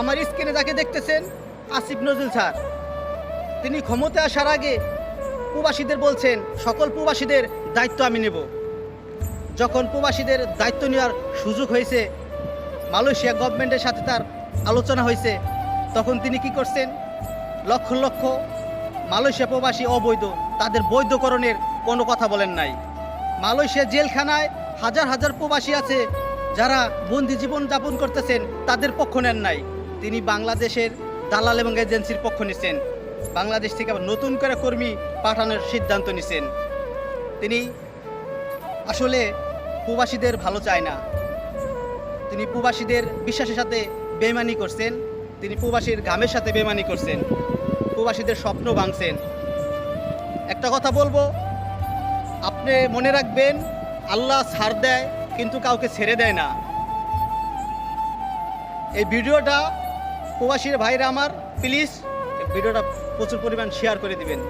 আমার স্ক্রিনে যাকে দেখতেছেন আসিফ নজরুল স্যার, তিনি ক্ষমতায় আসার আগে প্রবাসীদের বলছেন সকল প্রবাসীদের দায়িত্ব আমি নেব। যখন প্রবাসীদের দায়িত্ব নেওয়ার সুযোগ হয়েছে, মালয়েশিয়া গভর্নমেন্টের সাথে তার আলোচনা হয়েছে, তখন তিনি কি করছেন? লক্ষ লক্ষ মালয়েশিয়া প্রবাসী অবৈধ, তাদের বৈধকরণের কোনো কথা বলেন নাই। মালয়েশিয়া জেলখানায় হাজার হাজার প্রবাসী আছে যারা বন্দি জীবন যাপন করতেছেন, তাদের পক্ষ নেন নাই। তিনি বাংলাদেশের দালাল এবং এজেন্সির পক্ষ নিছেন। বাংলাদেশ থেকে আবার নতুন করে কর্মী পাঠানোর সিদ্ধান্ত নিছেন। তিনি আসলে প্রবাসীদের ভালো চায় না। তিনি প্রবাসীদের বিশ্বাসের সাথে বেইমানি করছেন, তিনি প্রবাসীর ঘামের সাথে বেইমানি করছেন, প্রবাসীদের স্বপ্ন ভাঙছেন। একটা কথা বলবো, আপনি মনে রাখবেন, আল্লাহ ছাড় দেয় কিন্তু কাউকে ছেড়ে দেয় না। এই ভিডিওটা প্রবাসীর ভাইরা আমার, প্লিজ ভিডিওটা প্রচুর পরিমাণ শেয়ার করে দিবেন।